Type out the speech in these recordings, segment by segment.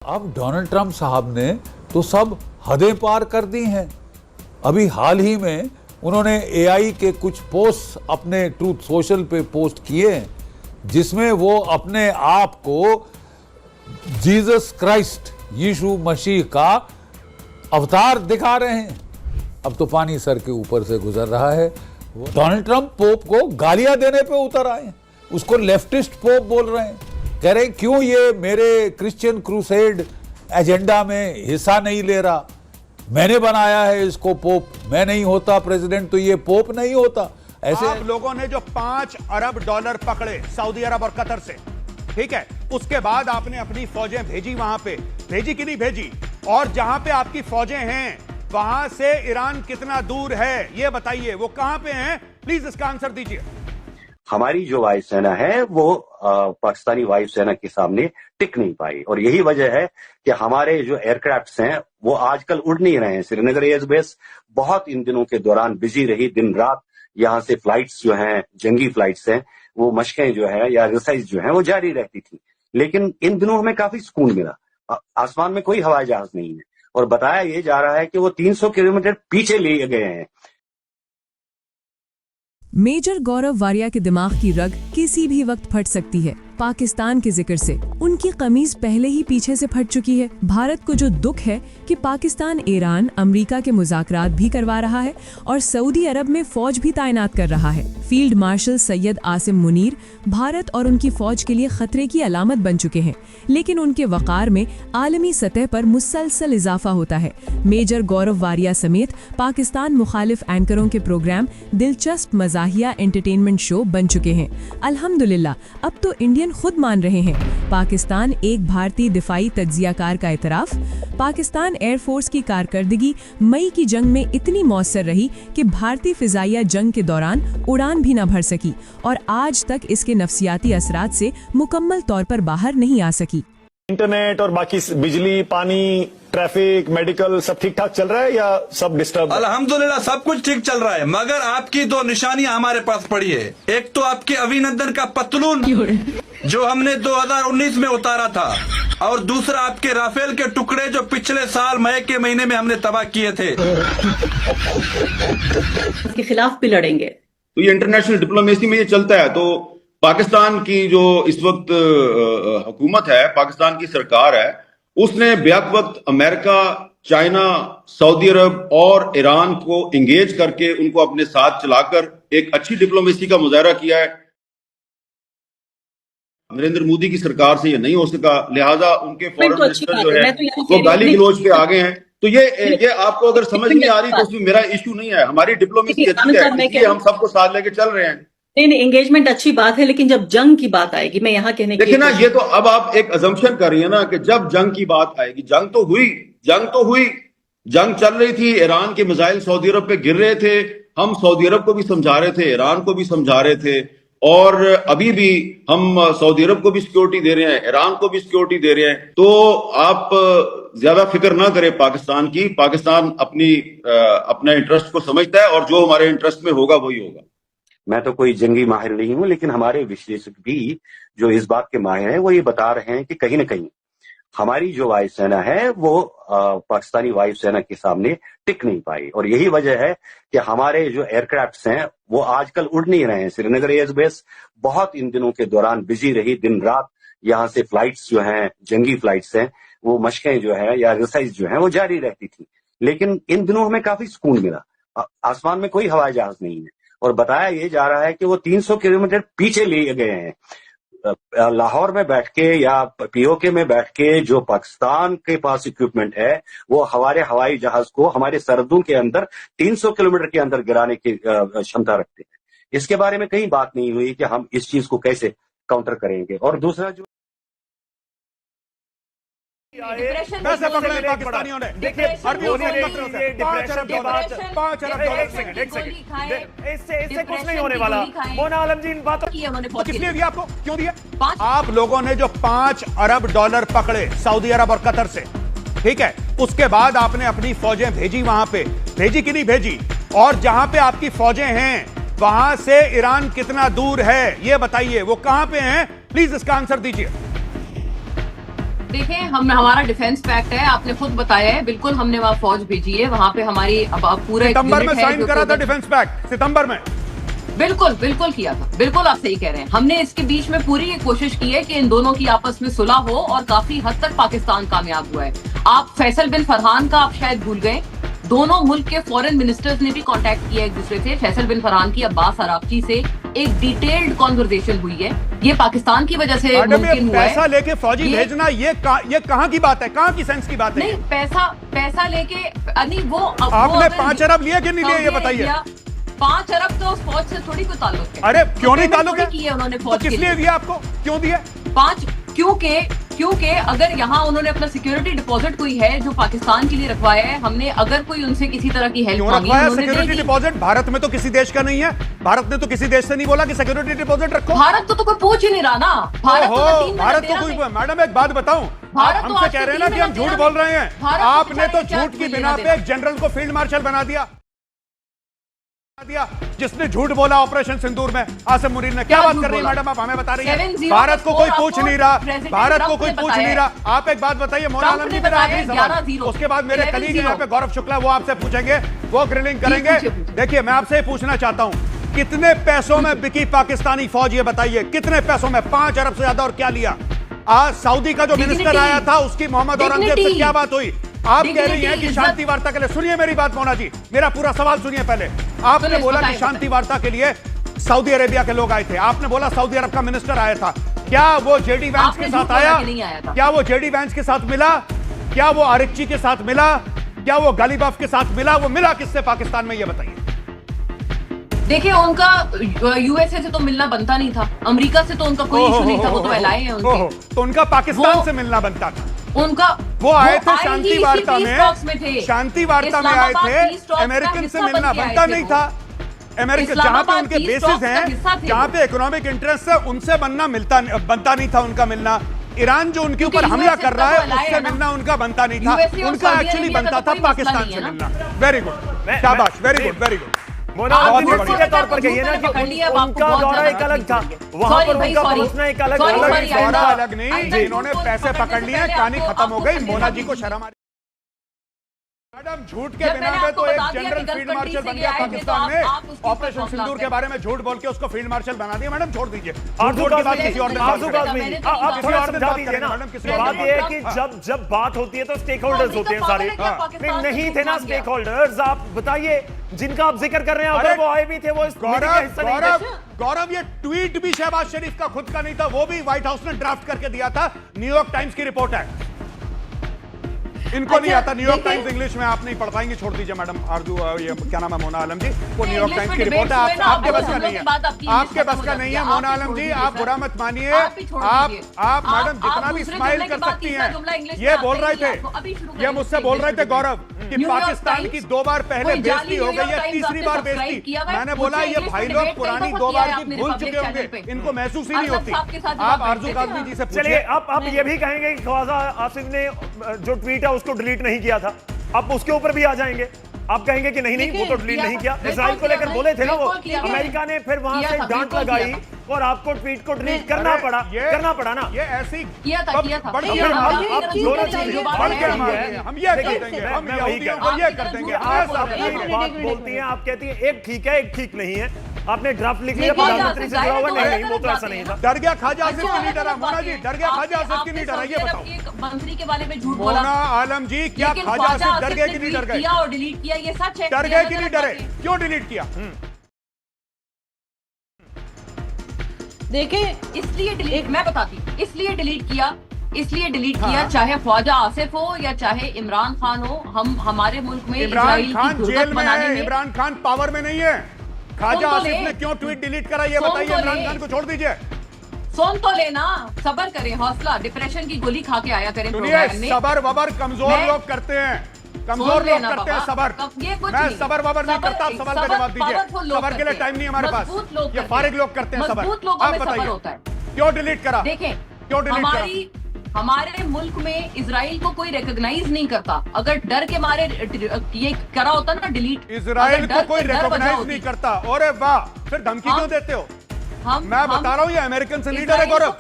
अब Donald Trump साहब ने तो सब हदें पार कर दी हैं। अभी हाल ही में उन्होंने एआई के कुछ पोस्ट अपने ट्रूथ सोशल पे पोस्ट किए हैं, जिसमें वो अपने आप को जीसस क्राइस्ट यीशु मसीह का अवतार दिखा रहे हैं। अब तो पानी सर के ऊपर से गुजर रहा है। डोनाल्ड ट्रंप पोप को गालियां देने पे उतर आए हैं, उसको लेफ्टिस्ट पोप बोल रहे हैं, कह रहे क्यों ये मेरे क्रिश्चियन क्रूसेड एजेंडा में हिस्सा नहीं ले रहा, मैंने बनाया है इसको पोप, मैं नहीं होता प्रेसिडेंट तो ये पोप नहीं होता। ऐसे आप लोगों ने जो $5 अरब पकड़े सऊदी अरब और कतर से, ठीक है, उसके बाद आपने अपनी फौजें भेजी वहां पे, भेजी कि नहीं भेजी? और जहां पे आपकी फौजें हैं वहां से ईरान कितना दूर है ये बताइए, वो कहां पे हैं? प्लीज इसका आंसर दीजिए। हमारी जो वायुसेना है वो पाकिस्तानी वायुसेना के सामने टिक नहीं पाई, और यही वजह है कि हमारे जो एयरक्राफ्ट्स हैं वो आजकल उड़ नहीं रहे हैं। श्रीनगर एयरबेस बहुत इन दिनों के दौरान बिजी रही, दिन रात यहाँ से फ्लाइट्स जो हैं, जंगी फ्लाइट्स हैं, वो मशकें जो है या एक्सरसाइज जो है वो जारी रहती थी। लेकिन इन दिनों हमें काफी सुकून मिला। आसमान में कोई हवाई जहाज नहीं है, और बताया ये जा रहा है कि वो 300 किलोमीटर पीछे ले गए हैं। मेजर गौरव वारिया के दिमाग की रग किसी भी वक्त फट सकती है। पाकिस्तान के जिक्र से उनकी कमीज पहले ही पीछे से फट चुकी है। भारत को जो दुख है कि पाकिस्तान ईरान अमेरिका के मुज़ाकरात भी करवा रहा है और सऊदी अरब में फौज भी तैनात कर रहा है। फील्ड मार्शल सैयद आसिम मुनीर भारत और उनकी फौज के लिए खतरे की अलामत बन चुके हैं, लेकिन उनके वक़ार में आलमी सतह पर मुसलसल इजाफा होता है। मेजर गौरव वारिया समेत पाकिस्तान मुखालिफ एंकरों के प्रोग्राम दिलचस्प मज़ाहिया एंटरटेनमेंट शो बन चुके हैं। अल्हम्दुलिल्लाह अब तो इंडियन खुद मान रहे हैं। पाकिस्तान एक भारतीय दिफाई तज्जियाकार का इतराफ। पाकिस्तान एयरफोर्स की कारकर्दगी मई की जंग में इतनी मौसर रही कि भारतीय फिजाइया जंग के दौरान उड़ान भी न भर सकी और आज तक इसके नफसियाती असरात से मुकम्मल तौर पर बाहर नहीं आ सकी। इंटरनेट और बाकी बिजली, पानी, ट्रैफिक, मेडिकल सब ठीक ठाक चल रहा है या सब डिस्टर्ब? अल्हम्दुलिल्लाह सब कुछ ठीक चल रहा है, मगर आपकी दो निशानियां हमारे पास पड़ी है। एक तो आपके अभिनंदन का पतलून जो हमने 2019 में उतारा था, और दूसरा आपके राफेल के टुकड़े जो पिछले साल मई के महीने में हमने तबाह किए थे। के खिलाफ भी लड़ेंगे। तो ये इंटरनेशनल डिप्लोमेसी में ये चलता है। तो पाकिस्तान की जो इस वक्त हुकूमत है, पाकिस्तान की सरकार है, उसने ब्याक वक्त अमेरिका, चाइना, सऊदी अरब और ईरान को एंगेज करके उनको अपने साथ चलाकर एक अच्छी डिप्लोमेसी का मुजाहरा किया है। नरेंद्र मोदी की सरकार से ये नहीं हो सका, लिहाजा उनके फॉरेन मिनिस्टर जो है वो गाली गलौज पे आ गए हैं। तो ये आपको अगर समझ नहीं आ रही तो उसमें मेरा इशू नहीं है। हमारी डिप्लोमेसी अच्छी है, इसलिए हम सबको साथ लेके चल रहे हैं। नहीं, एंगेजमेंट अच्छी बात है, लेकिन जब जंग की बात आएगी, मैं यहाँ कहने देखिए ना, ये तो अब आप एक अजम्पशन कर रही है ना कि जब जंग की बात आएगी। जंग तो हुई, जंग चल रही थी, ईरान के मिसाइल सऊदी अरब पे गिर रहे थे, हम सऊदी अरब को भी समझा रहे थे, ईरान को भी समझा रहे थे, और अभी भी हम सऊदी अरब को भी सिक्योरिटी दे रहे हैं, ईरान को भी सिक्योरिटी दे रहे हैं। तो आप ज्यादा फिक्र ना करें पाकिस्तान की। पाकिस्तान अपना इंटरेस्ट को समझता है, और जो हमारे इंटरेस्ट में होगा वही होगा। मैं तो कोई जंगी माहिर नहीं हूं, लेकिन हमारे विश्लेषक भी जो इस बात के माहिर हैं वो ये बता रहे हैं कि कहीं ना कहीं हमारी जो वायुसेना है वो पाकिस्तानी वायुसेना के सामने टिक नहीं पाई, और यही वजह है कि हमारे जो एयरक्राफ्ट्स हैं वो आजकल उड़ नहीं रहे हैं। श्रीनगर एयरबेस बहुत इन दिनों के दौरान बिजी रही, दिन रात यहाँ से फ्लाइट्स जो हैं, जंगी फ्लाइट्स हैं, वो मशकें जो है या एक्सरसाइज जो है वो जारी रहती थी। लेकिन इन दिनों हमें काफी सुकून मिला। आसमान में कोई हवाई जहाज नहीं है, और बताया ये जा रहा है कि वो 300 किलोमीटर पीछे ले गए हैं। लाहौर में बैठ के या पीओके में बैठ के जो पाकिस्तान के पास इक्विपमेंट है वो हमारे हवाई जहाज को हमारे सरहदों के अंदर 300 किलोमीटर के अंदर गिराने की क्षमता रखते हैं। इसके बारे में कहीं बात नहीं हुई कि हम इस चीज को कैसे काउंटर करेंगे। और दूसरा जो पैसे पकड़े पाकिस्तानियों ने, देखिए अरबियों से $5 अरब। इससे कुछ नहीं होने वाला। मोना आलम जी, इन बातों तो किस लिए दिया आपको, क्यों दिया? आप लोगों ने जो $5 अरब पकड़े सऊदी अरब और कतर से, ठीक है, उसके बाद आपने अपनी फौजें भेजी वहां पे, भेजी कि नहीं भेजी? और जहां पे आपकी फौजें हैं वहां से ईरान कितना दूर है ये बताइए, वो कहां पे हैं? प्लीज इसका आंसर दीजिए। देखें, हमारा डिफेंस पैक्ट है, आपने खुद बताया है, बिल्कुल हमने वहाँ फौज भेजी है, वहाँ पे हमारी अब पूरा सितंबर में साइन करा था डिफेंस पैक्ट, सितंबर में। बिल्कुल किया था, बिल्कुल आप सही कह रहे हैं। हमने इसके बीच में पूरी ये कोशिश की है कि इन दोनों की आपस में सुलह हो और काफी हद तक पाकिस्तान कामयाब हुआ है। आप फैसल बिन फरहान का आप शायद भूल गए, दोनों मुल्क के फॉरेन मिनिस्टर्स ने भी कांटेक्ट किया एक दूसरे से। फैसल बिन फरहान की अब्बास अराक्ची से एक डिटेल्ड कॉन्वर्सेशन हुई है। ये पाकिस्तान की वजह से मुमकिन हुआ है। पैसा लेके फौजी भेजना ये कहाँ की बात है, कहाँ की सेंस की बात है? नहीं, पैसा लेके नहीं, वो आपने 5 अरब लिए कि नहीं लिए, ये बताइए। 5 अरब तो उस फौज से थोड़ी कोई ताल्लुक है। अरे क्यों नहीं ताल्लुक है? उन्होंने तो फौज किस लिए दिया आपको, क्यों दिया? 5 क्योंकि अगर यहाँ उन्होंने अपना सिक्योरिटी डिपॉजिट कोई है जो पाकिस्तान के लिए रखवाया है, हमने अगर कोई उनसे किसी तरह की हेल्प मांगी, सिक्योरिटी डिपॉजिट भारत में तो किसी देश का नहीं है। भारत ने तो किसी देश से नहीं बोला कि सिक्योरिटी डिपॉजिट रखो। भारत तो कोई पूछ ही नहीं रहा ना। भारत तो कोई, मैडम एक बात बताऊं, आप हमसे कह रहे हैं ना कि हम झूठ बोल रहे हैं। आपने तो झूठ की बिना पे एक जनरल को फील्ड मार्शल बना दिया, जिसने झूठ बोला ऑपरेशन सिंदूर में। आसिम मुनीर ने क्या बात कर रही है मैडम, आप हमें बता रही है भारत को कोई पूछ नहीं रहा, भारत को कोई पूछ नहीं रहा। आप एक बात बताइए मोना आलम जी, मेरा आखिरी सवाल, उसके बाद मेरे कलीग यहाँ पे गौरव शुक्ला वो आपसे पूछेंगे, वो ग्रिलिंग करेंगे। देखिए मैं आपसे पूछना चाहता हूँ, कितने पैसों में बिकी पाकिस्तानी फौज, ये बताइए कितने पैसों में? 5 अरब से ज्यादा, और क्या लिया? आज सऊदी का जो मिनिस्टर आया था उसकी मोहम्मद औरंगजेब से क्या बात हुई? आप कह रही हैं कि शांति वार्ता के लिए, सुनिए मेरी बात मोना जी, मेरा पूरा सवाल सुनिए पहले। आपने बोला कि शांति वार्ता के लिए सऊदी अरेबिया के लोग आए थे, आपने बोला सऊदी अरब का मिनिस्टर आया था, क्या वो जेडी वैंस के साथ आया? क्या वो जेडी वैंस के साथ मिला? क्या वो आरिक्ची के साथ मिला? क्या वो गालिबाफ के साथ मिला? वो मिला किससे पाकिस्तान में, ये बताइए। देखिए, उनका यूएसए से तो मिलना बनता नहीं था, अमेरिका से तो उनका कोई इशू नहीं था, वो तो एलाए हैं उनके। तो उनका पाकिस्तान से मिलना बनता था। उनका वो आए थे शांति वार्ता में, शांति वार्ता में आए थे, अमेरिकन से मिलना बनता नहीं था। अमेरिका जहां पे उनके बेसिस हैं, जहां पे इकोनॉमिक इंटरेस्ट है, उनसे बनता नहीं था उनका मिलना। ईरान जो उनके ऊपर हमला कर रहा है उससे मिलना उनका बनता नहीं था, उनका एक्चुअली बनता था पाकिस्तान से मिलना। वेरी गुड, शाबाश, very good, very good. Mona के तौर पर कहिए ना कि उनका दौरा एक अलग था, वहां पर उनका पहुंचना एक अलग दौरा अलग नहीं, इन्होंने पैसे पकड़ लिए, कहानी खत्म हो गई। मोना जी को शर्म आ रही मैडम, झूठ के बिना में तो एक जनरल फील्ड मार्शल बन गया पाकिस्तान में। ऑपरेशन सिंदूर के बारे में झूठ बोल के उसको फील्ड मार्शल बना दिया। मैडम छोड़ दीजिए, आप थोड़ा समझा दीजिए ना। बात ये है कि जब बात होती है तो स्टेक होल्डर्स होते हैं सारे, नहीं थे ना स्टेक होल्डर्स? आप बताइए जिनका आप जिक्र कर रहे हैं, अगर वो आए भी थे, वो इस मीटिंग का हिस्सा नहीं थे। गौरव, ये ट्वीट भी शहबाज शरीफ का खुद का नहीं था, वो भी व्हाइट हाउस ने ड्राफ्ट करके दिया था। न्यूयॉर्क टाइम्स की रिपोर्ट है, इनको नहीं आता न्यूयॉर्क टाइम्स इंग्लिश में, आप नहीं पढ़ पाएंगे, छोड़ दीजिए मैडम। आरजू, ये क्या नाम है, मोना आलम जी, वो न्यूयॉर्क टाइम्स की रिपोर्ट है, आपके बस का नहीं है, आपके बस का नहीं है मोना आलम जी, आप बुरा मत मानिए। आप मैडम जितना भी स्माइल कर सकती हैं, ये बोल रहे थे, ये मुझसे बोल रहे थे गौरव कि पाकिस्तान की 2 बार पहले बेइज्जती हो गई है, तीसरी बार बेइज्जती। मैंने बोला ये भाई लोग पुरानी 2 बार की भूल चुके होंगे, इनको महसूस ही नहीं होती। आप आरजू काजमी जी से चलिए, आप ये भी कहेंगे कि ख्वाजा आसिफ ने जो ट्वीट है उसको डिलीट नहीं किया था, अब उसके ऊपर भी आ जाएंगे? आप कहेंगे कि नहीं वो तो डिलीट नहीं किया, इजराइल को लेकर बोले थे ना वो, अमेरिका ने फिर वहां से डांट लगाई और आपको ट्वीट को डिलीट करना पड़ा ना। ये ऐसी किया था। आप दोनों चीजें हम ये कर देंगे, हम यहूदियों को ये कर देंगे। आप अपनी बात बोलती हैं, आप कहती हैं एक ठीक है एक ठीक नहीं है, आपने ड्राफ्ट लिख लिया प्रधानमंत्री से जुड़ा हुआ, नहीं वो तो ऐसा नहीं था। डर गया ख्वाजा आसिफ की नहीं डरा, मोना जी डर गया ख्वाजा आसिफ की नहीं डरा, ये बताओ। मंत्री के बारे में झूठ बोला मोना आलम जी, क्या ख्वाजा आसिफ डर गए कि नहीं डर गए? और डिलीट किया, ये सच है। डर गए कि नहीं डरे? क्यों डिलीट किया? देखें, इसलिए डिलीट, मैं बताती हूँ, इसलिए डिलीट किया, चाहे ख्वाजा आसिफ हो या चाहे इमरान खान हो। हम हमारे मुल्क में इमरान खान जेल में है, इमरान खान पावर में नहीं है। ख्वाजा आसिफ ने क्यों ट्वीट डिलीट करा, ये बताइए। इमरान खान को छोड़ दीजिए, सुन तो लेना, सबर करें, हौसला, डिप्रेशन की गोली खा के आया करें। सबर वबर कमजोर लोग करते हैं, कमजोर लोग करते हैं सबर। मैं सबर वबर नहीं करता, आप सवाल का जवाब दीजिए। सबर के लिए टाइम नहीं हमारे पास, ये फारिग लोग करते हैं सबर। आप बताइए क्यों डिलीट करा? देखें, क्यों डिलीट करा? हमारे मुल्क में इजराइल को कोई रिकॉग्नाइज नहीं करता। अगर डर के मारे ये करा होता ना डिलीट, इजराइल को कोई रिकॉग्नाइज नहीं करता। अरे वाह, फिर धमकी क्यों देते हो? मैं बता रहा हूँ ये अमेरिकन से लीडर है गौरव,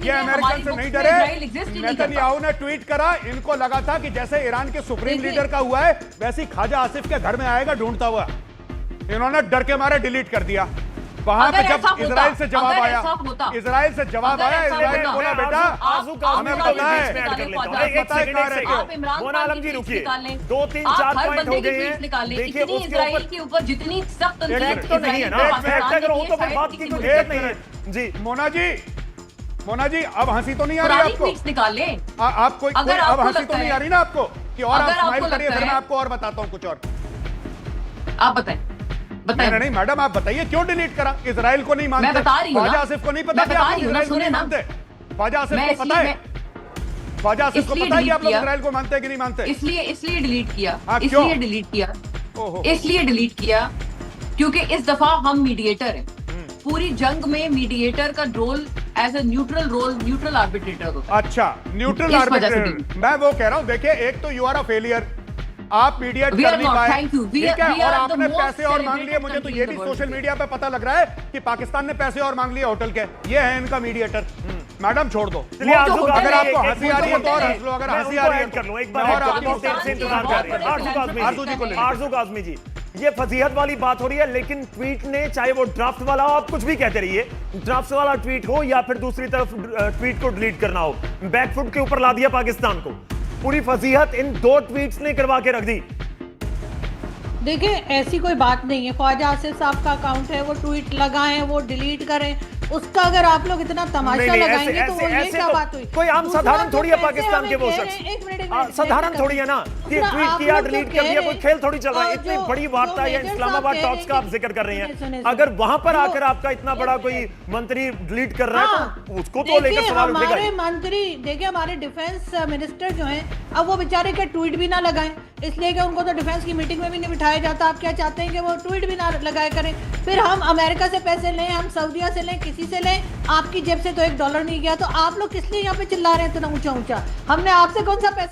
नहीं ये है, अमेरिकन हमारी से बुक्स नहीं में डरे। इजराइल exist ही नहीं करता। नेतन्याहू ने ट्वीट करा, इनको लगा था कि जैसे ईरान के सुप्रीम देखिए। लीडर का हुआ है वैसे ही ख्वाजा आसिफ के घर में आएगा ढूंढता हुआ। इन्होंने डर के मारे डिलीट कर दिया। वहां पे अगर जब ऐसा होता, इजराइल से जवाब अगर आया, ऐसा होता, इजराइल से जवाब अगर आया, ऐसा इजराइल होता, बोला मैं बेटा आरजू काजमी हमें को पता बीच में है। ऐड कर लेता हूं। आप एक सेकंड, एक सेकंड। इमरान मोना खान आलम की जी ट्वीट्स रुकिए, निकाल लें। 2 3 आप 4 हर पॉइंट बंदे हो की गए ट्वीट्स हैं। निकाल लें। देखिए इतनी उसके इजराइल ऊपर के ऊपर जितनी सख्त फैक्ट तो नहीं है ना, फैक्ट अगर हो तो फिर बात की कोई दिक्कत नहीं है जी। मोना जी अब हंसी तो नहीं आ रही पुरानी आपको? ट्वीट्स निकाल लें। आप कोई अगर अब आपको हंसी तो लगता नहीं है- आ रही ना आपको कि और आप अगर आपको स्माइल करिए, लगता फिर मैं है- आपको और बताता हूँ कुछ और। आप बताएं, नहीं नहीं मैडम आप बताइए क्यों डिलीट करा? इजराइल को नहीं मानते? मैं बता रही हूँ ना। ख्वाजा आसिफ को नहीं पता मैं कि बता आप लोग रही हूँ ना, इजराइल को नहीं सुने ना। मानते? ख्वाजा आसिफ मैं को पता है? ख्वाजा आसिफ को इसलिए पता है कि आप लोग delete इजराइल को मानते हैं कि नहीं मानते? इसलिए डिलीट किया। हाँ, क्यों? इसलिए डिलीट किया। ओहो। इसलिए डिलीट किया क्योंकि इस दफा हम मीडिएटर हैं। पूरी जंग में मीडिएटर का role as a neutral arbitrator होता है। अच्छा न्यूट्रल इस वजह से आर्बिट्रेटर, मैं वो कह रहा हूँ। देखिए एक तो यू आर अ फेलियर, आप मीडिएट We कर are नहीं not, पाए, thank you. We ठीक है, are और the आपने most पैसे और मांग लिए। celebrated मुझे तो country ये in भी the world. सोशल मीडिया पे पता लग रहा है कि पाकिस्तान ने पैसे और मांग लिए होटल के। ये है इनका मीडिएटर। मैडम छोड़ दो। चलिए आरजू होटल अगर काजमी, आपको एक- हंसी एक आ रही है तो और होटल हंस लो, अगर मैं हंसी उनको आ रही है ऐड कर लूं। एक तो बार मैं और और आपकी बहुत देर से इंतजार कर रहे हैं। आरजू काजमी आरजू जी को ले लीजिए। आरजू काजमी जी, ये फजीहत वाली बात हो रही है, लेकिन ट्वीट ने, चाहे वो ड्राफ्ट वाला हो, आप कुछ भी कहते रहिए, ड्राफ्ट वाला ट्वीट हो या फिर दूसरी तरफ ट्वीट को डिलीट करना हो, बैकफुट के ऊपर ला दिया पाकिस्तान को। पूरी फजीहत इन 2 ट्वीट्स ने करवा के रख दी। देखिए ऐसी कोई बात नहीं है। ख्वाजा आसिफ साहब का अकाउंट है, वो ट्वीट लगाएं, वो डिलीट करें, उसका अगर आप लोग इतना तमाशा लगाएंगे तो वो ये क्या बात हुई? कोई आम दूसरा साधारण तो थोड़ी है कैसे पाकिस्तान के वो हमें कह शख्स। रहे हैं, एक मिनट, साधारण थोड़ी है ना कि दूसरा ट्वीट आप किया, लोग डिलीट जो कर दिया, कह कोई रहे खेल थोड़ी चल रहा है। और इतनी जो- बड़ी वार्ता जो है, मेजर इस्लामाबाद साहब कह टॉक्स का आप रहे जिक्र कर रही सुने, हैं। सुने। अगर वहां पर जो- आकर आपका इतना बड़ा कोई मंत्री डिलीट कर रहा है तो उसको तो लेकर देखिए, सवाल उठेगा हमारे ही। मंत्री, देखिए हमारे डिफेंस मिनिस्टर जो हैं, अब वो बेचारे क्या ट्वीट भी ना लगाएं, इसलिए कि उनको तो डिफेंस की मीटिंग में भी नहीं बिठाया जाता। आप क्या चाहते हैं कि वो ट्वीट भी ना लगाए करें? फिर हम अमेरिका से पैसे लें, हम सऊदीया से लें, किसी से लें, आपकी जेब से तो $1 नहीं गया, तो आप लोग किस लिए यहाँ पे चिल्ला रहे हैं इतना ऊंचा ऊंचा? हमने आपसे कौन सा पैसा